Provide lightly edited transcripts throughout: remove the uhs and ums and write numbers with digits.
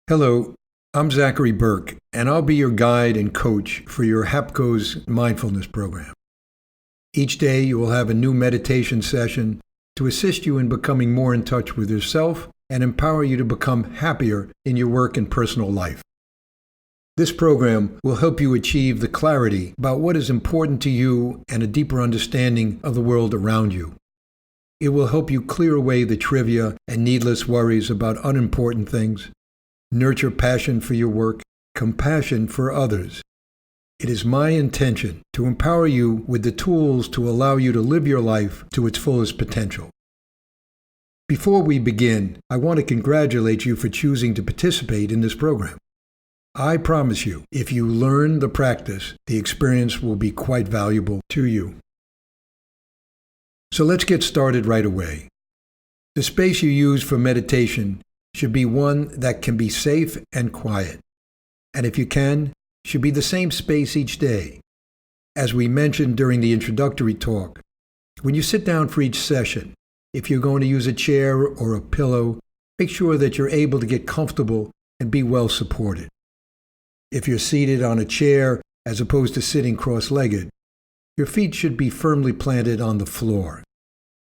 Hello, I'm Zachary Burke, and I'll be your guide and coach for your HAPCO's mindfulness program. Each day you will have a new meditation session to assist you in becoming more in touch with yourself and empower you to become happier in your work and personal life. This program will help you achieve the clarity about what is important to you and a deeper understanding of the world around you. It will help you clear away the trivia and needless worries about unimportant things. Nurture passion for your work, compassion for others. It is my intention to empower you with the tools to allow you to live your life to its fullest potential. Before we begin, I want to congratulate you for choosing to participate in this program. I promise you, if you learn the practice, the experience will be quite valuable to you. So let's get started right away. The space you use for meditation should be one that can be safe and quiet, and if you can, should be the same space each day. As we mentioned during the introductory talk, when you sit down for each session, if you're going to use a chair or a pillow, make sure that you're able to get comfortable and be well supported. If you're seated on a chair as opposed to sitting cross-legged, your feet should be firmly planted on the floor.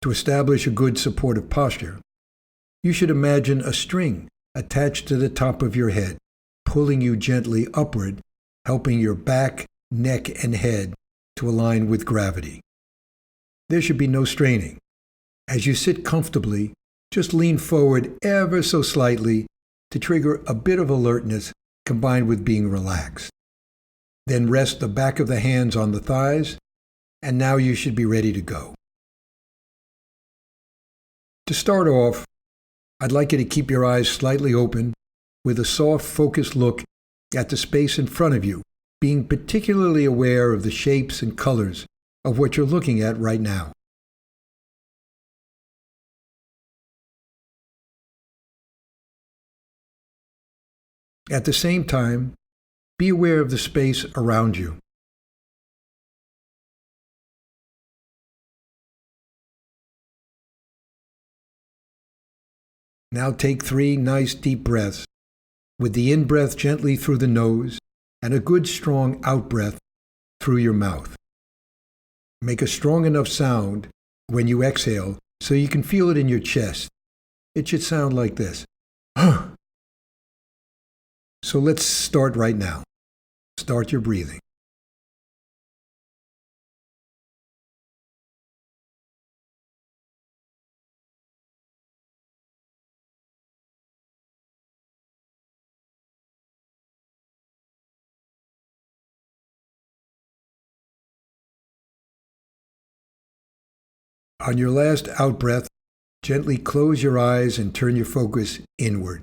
To establish a good supportive posture, you should imagine a string attached to the top of your head, pulling you gently upward, helping your back, neck, and head to align with gravity. There should be no straining. As you sit comfortably, just lean forward ever so slightly to trigger a bit of alertness combined with being relaxed. Then rest the back of the hands on the thighs, and now you should be ready to go. To start off, I'd like you to keep your eyes slightly open with a soft, focused look at the space in front of you, being particularly aware of the shapes and colors of what you're looking at right now. At the same time, be aware of the space around you. Now take 3 nice deep breaths, with the in-breath gently through the nose and a good strong out-breath through your mouth. Make a strong enough sound when you exhale so you can feel it in your chest. It should sound like this. So let's start right now. Start your breathing. On your last out-breath, gently close your eyes and turn your focus inward.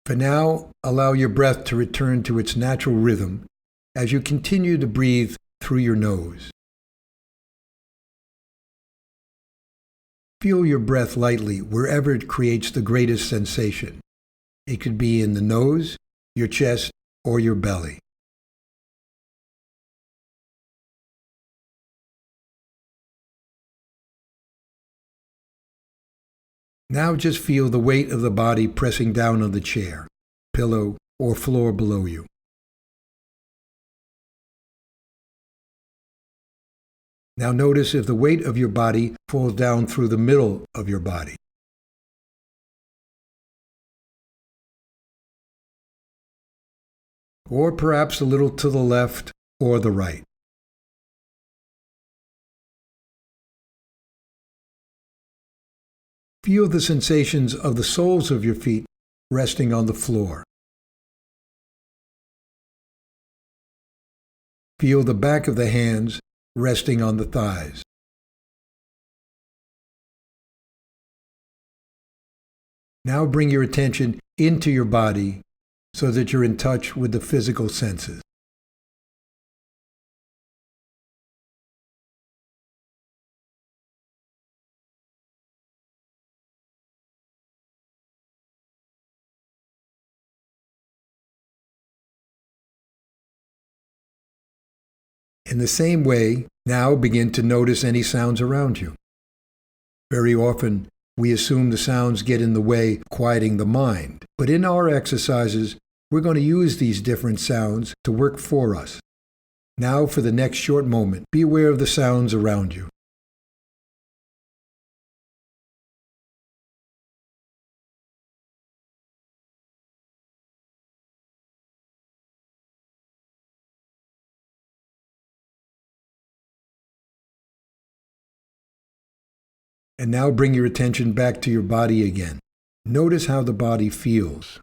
For now, allow your breath to return to its natural rhythm as you continue to breathe through your nose. Feel your breath lightly wherever it creates the greatest sensation. It could be in the nose, your chest, or your belly. Now just feel the weight of the body pressing down on the chair, pillow, or floor below you. Now notice if the weight of your body falls down through the middle of your body. Or perhaps a little to the left or the right. Feel the sensations of the soles of your feet resting on the floor. Feel the back of the hands resting on the thighs. Now bring your attention into your body so that you're in touch with the physical senses. In the same way, now begin to notice any sounds around you. Very often, we assume the sounds get in the way of quieting the mind, but in our exercises, we're going to use these different sounds to work for us. Now, for the next short moment, be aware of the sounds around you. And now bring your attention back to your body again. Notice how the body feels.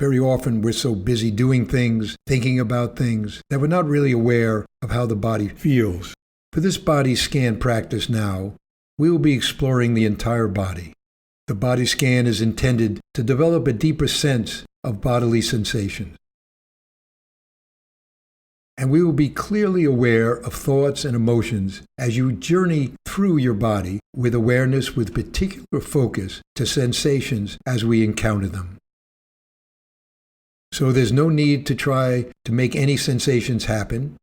Very often we're so busy doing things, thinking about things, that we're not really aware of how the body feels. For this body scan practice now, we will be exploring the entire body. The body scan is intended to develop a deeper sense of bodily sensations. And we will be clearly aware of thoughts and emotions as you journey through your body with awareness with particular focus to sensations as we encounter them. So there's no need to try to make any sensations happen.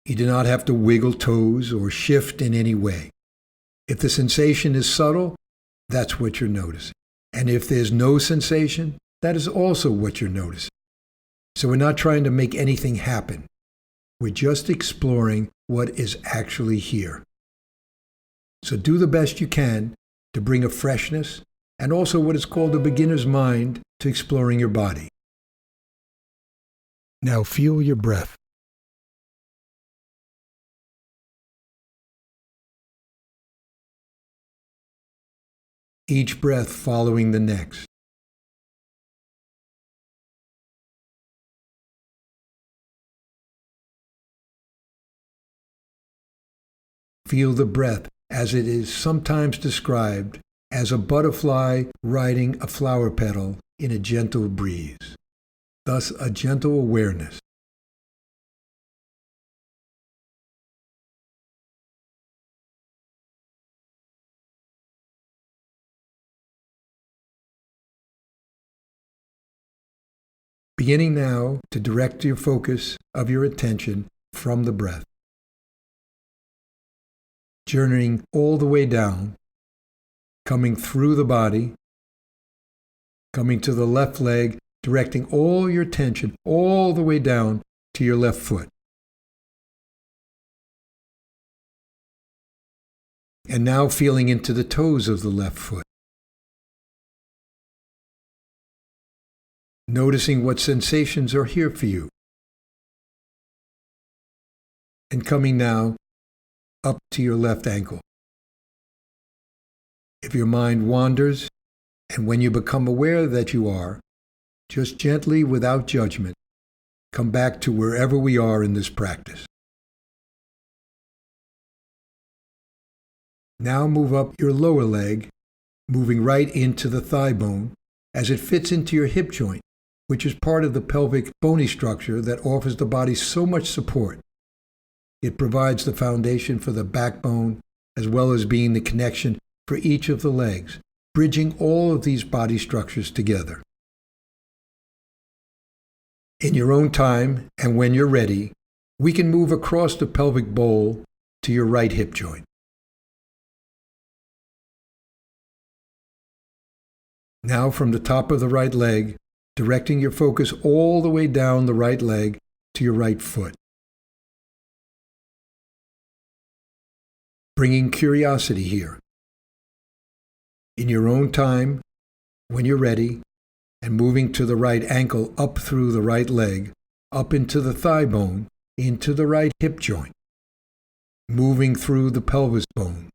You do not have to wiggle toes or shift in any way. If the sensation is subtle, that's what you're noticing. And if there's no sensation, that is also what you're noticing. So we're not trying to make anything happen. We're just exploring what is actually here. So do the best you can to bring a freshness and also what is called a beginner's mind to exploring your body. Now feel your breath. Each breath following the next. Feel the breath as it is sometimes described as a butterfly riding a flower petal in a gentle breeze. Thus, a gentle awareness. Beginning now to direct your focus of your attention from the breath. Journeying all the way down, coming through the body, coming to the left leg, directing all your attention all the way down to your left foot. And now feeling into the toes of the left foot. Noticing what sensations are here for you. And coming now up to your left ankle. If your mind wanders, and when you become aware that you are, just gently, without judgment, come back to wherever we are in this practice. Now move up your lower leg, moving right into the thigh bone as it fits into your hip joint, which is part of the pelvic bony structure that offers the body so much support. It provides the foundation for the backbone as well as being the connection for each of the legs, bridging all of these body structures together. In your own time, and when you're ready, we can move across the pelvic bowl to your right hip joint. Now from the top of the right leg, directing your focus all the way down the right leg to your right foot. Bringing curiosity here. In your own time, when you're ready, and moving to the right ankle up through the right leg, up into the thigh bone, into the right hip joint, moving through the pelvis bone,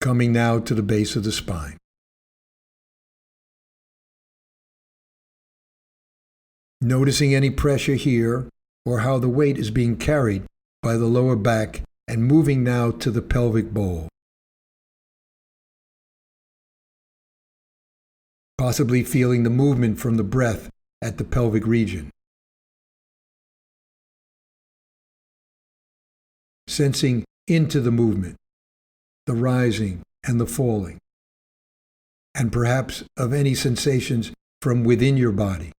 coming now to the base of the spine. Noticing any pressure here or how the weight is being carried by the lower back and moving now to the pelvic bowl. Possibly feeling the movement from the breath at the pelvic region. Sensing into the movement, the rising and the falling. and perhaps of any sensations from within your body.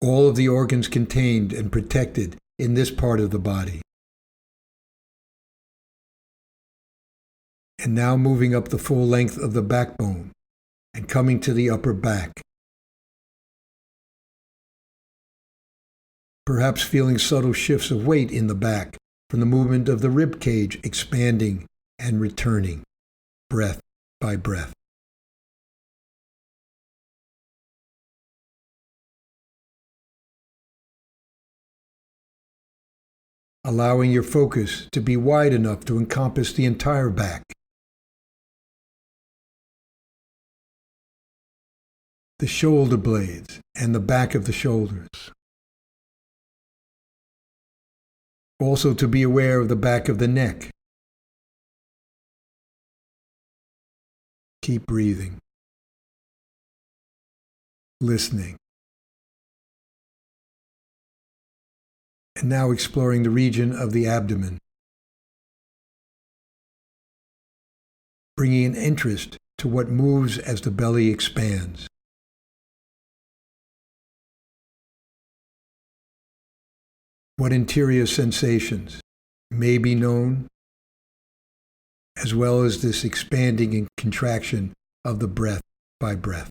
All of the organs contained and protected in this part of the body. And now moving up the full length of the backbone and coming to the upper back. Perhaps feeling subtle shifts of weight in the back from the movement of the rib cage expanding and returning, breath by breath. Allowing your focus to be wide enough to encompass the entire back. The shoulder blades and the back of the shoulders. Also to be aware of the back of the neck. Keep breathing. Listening. And now exploring the region of the abdomen. Bringing an interest to what moves as the belly expands. What interior sensations may be known, as well as this expanding and contraction of the breath by breath.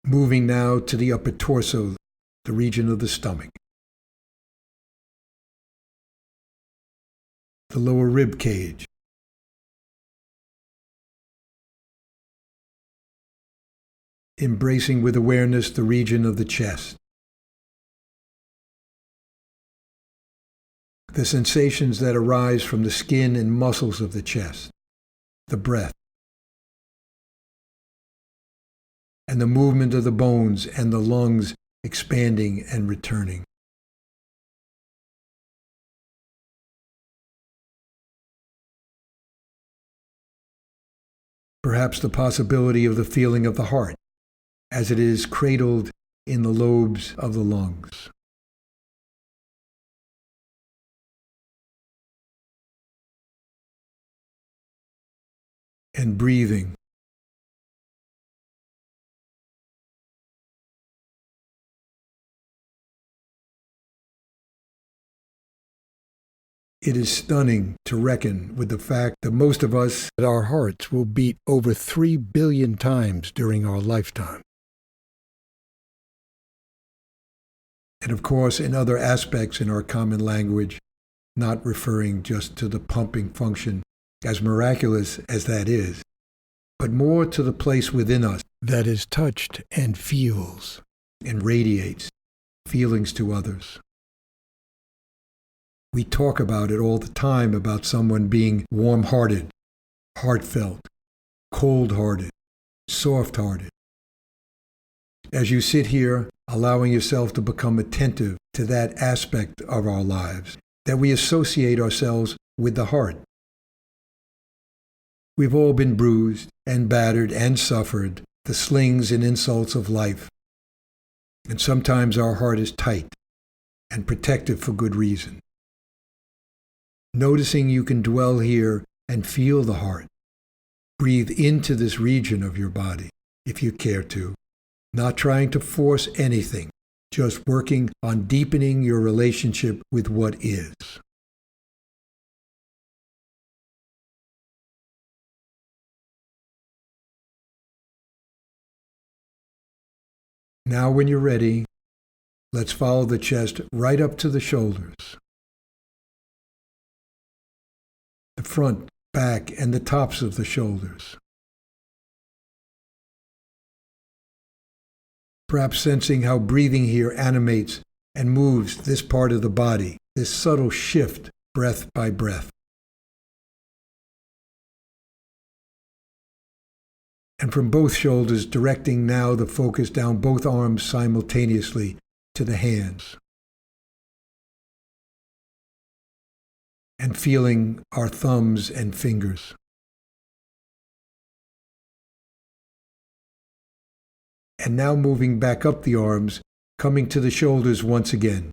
Moving now to the upper torso, the region of the stomach. The lower rib cage. Embracing with awareness the region of the chest. The sensations that arise from the skin and muscles of the chest, the breath, and the movement of the bones and the lungs expanding and returning. Perhaps the possibility of the feeling of the heart as it is cradled in the lobes of the lungs. And breathing. It is stunning to reckon with the fact that most of us, our hearts will beat over 3 billion times during our lifetime. And of course, in other aspects in our common language, not referring just to the pumping function, as miraculous as that is, but more to the place within us that is touched and feels and radiates feelings to others. We talk about it all the time about someone being warm-hearted, heartfelt, cold-hearted, soft-hearted. As you sit here, allowing yourself to become attentive to that aspect of our lives, that we associate ourselves with the heart. We've all been bruised and battered and suffered the slings and insults of life. And sometimes our heart is tight and protective for good reason. Noticing you can dwell here and feel the heart. Breathe into this region of your body, if you care to. Not trying to force anything, just working on deepening your relationship with what is. Now when you're ready, let's follow the chest right up to the shoulders. The front, back, and the tops of the shoulders. Perhaps sensing how breathing here animates and moves this part of the body, this subtle shift, breath by breath. And from both shoulders, directing now the focus down both arms simultaneously to the hands. And feeling our thumbs and fingers. And now moving back up the arms, coming to the shoulders once again.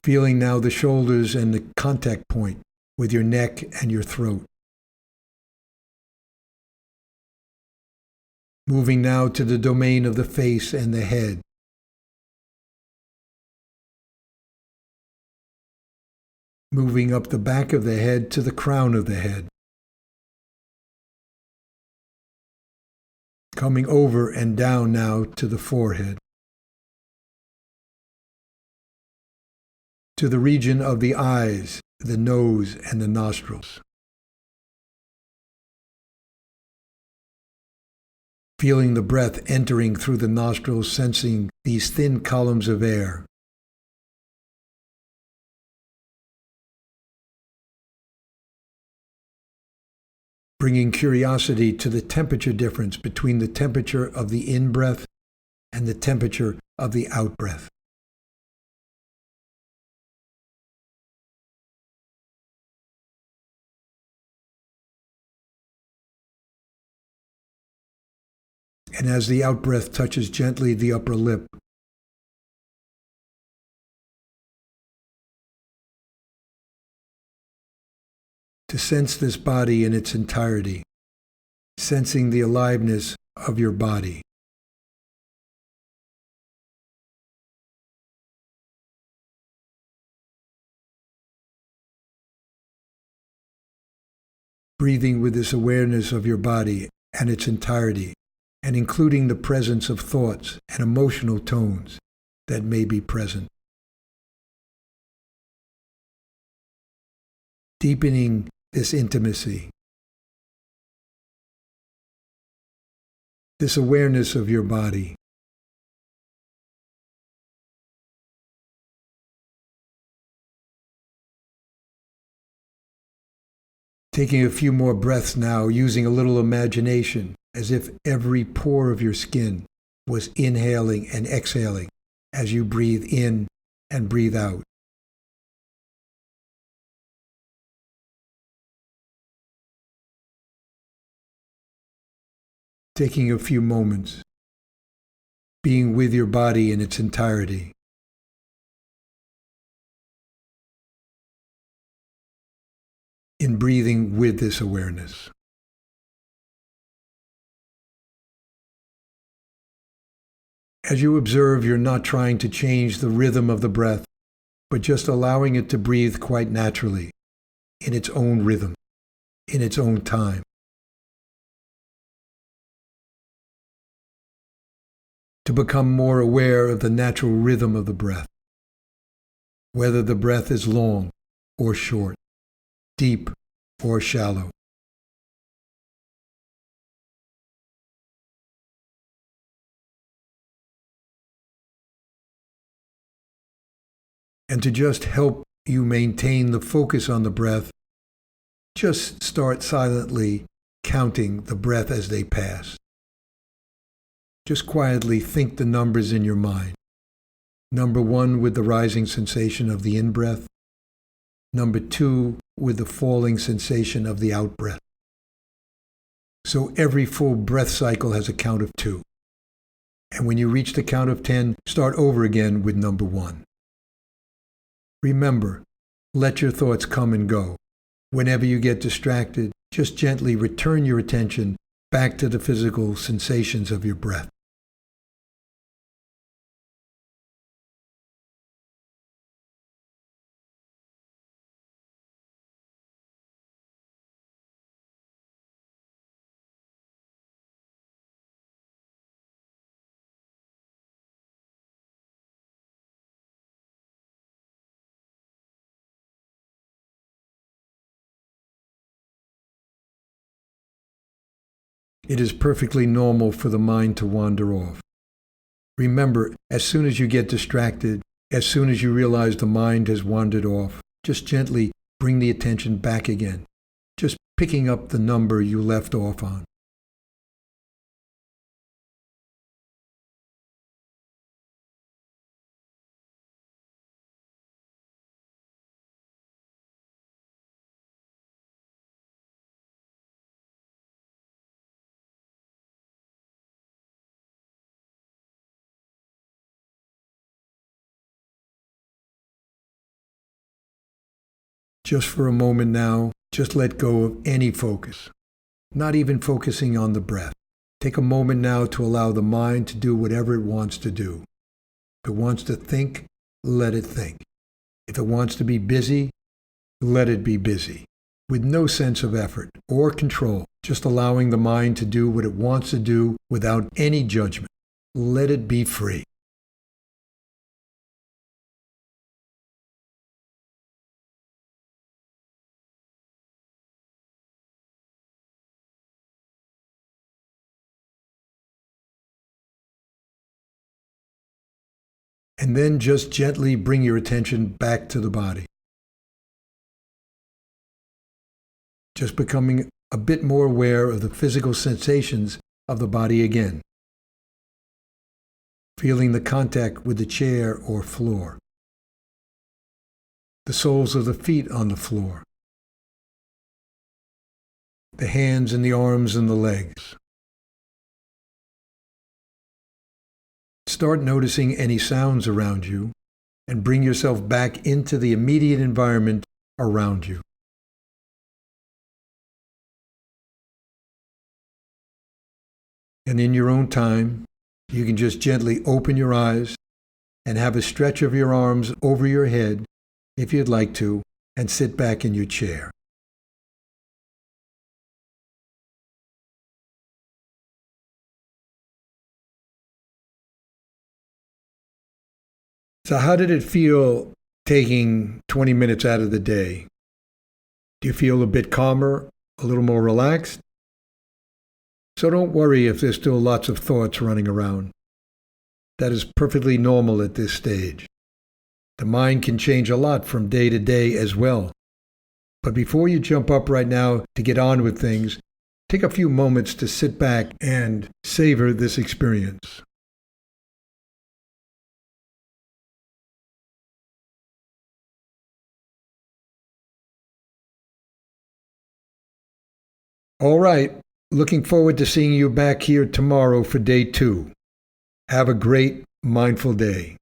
Feeling now the shoulders and the contact point with your neck and your throat. Moving now to the domain of the face and the head. Moving up the back of the head to the crown of the head. Coming over and down now to the forehead. To the region of the eyes, the nose, and the nostrils. Feeling the breath entering through the nostrils, sensing these thin columns of air. Bringing curiosity to the temperature difference between the temperature of the in-breath and the temperature of the out-breath. And as the out-breath touches gently the upper lip, to sense this body in its entirety, sensing the aliveness of your body. Breathing with this awareness of your body and its entirety, and including the presence of thoughts and emotional tones that may be present. Deepening this intimacy, this awareness of your body. Taking a few more breaths now, using a little imagination, as if every pore of your skin was inhaling and exhaling as you breathe in and breathe out. Taking a few moments, being with your body in its entirety. In breathing with this awareness. As you observe, you're not trying to change the rhythm of the breath, but just allowing it to breathe quite naturally, in its own rhythm, in its own time. To become more aware of the natural rhythm of the breath, whether the breath is long or short, deep or shallow. And to just help you maintain the focus on the breath, just start silently counting the breath as they pass. Just quietly think the numbers in your mind. Number 1 with the rising sensation of the in-breath. Number 2 with the falling sensation of the out-breath. So every full breath cycle has a count of 2. And when you reach the count of 10, start over again with number 1. Remember, let your thoughts come and go. Whenever you get distracted, just gently return your attention back to the physical sensations of your breath. It is perfectly normal for the mind to wander off. Remember, as soon as you get distracted, as soon as you realize the mind has wandered off, just gently bring the attention back again, just picking up the number you left off on. Just for a moment now, just let go of any focus, not even focusing on the breath. Take a moment now to allow the mind to do whatever it wants to do. If it wants to think, let it think. If it wants to be busy, let it be busy, with no sense of effort or control, just allowing the mind to do what it wants to do without any judgment. Let it be free. And then just gently bring your attention back to the body. Just becoming a bit more aware of the physical sensations of the body again. Feeling the contact with the chair or floor. The soles of the feet on the floor. The hands and the arms and the legs. Start noticing any sounds around you and bring yourself back into the immediate environment around you. And in your own time, you can just gently open your eyes and have a stretch of your arms over your head, if you'd like to, and sit back in your chair. So how did it feel taking 20 minutes out of the day? Do you feel a bit calmer, a little more relaxed? So don't worry if there's still lots of thoughts running around. That is perfectly normal at this stage. The mind can change a lot from day to day as well. But before you jump up right now to get on with things, take a few moments to sit back and savor this experience. All right, looking forward to seeing you back here tomorrow for day 2. Have a great, mindful day.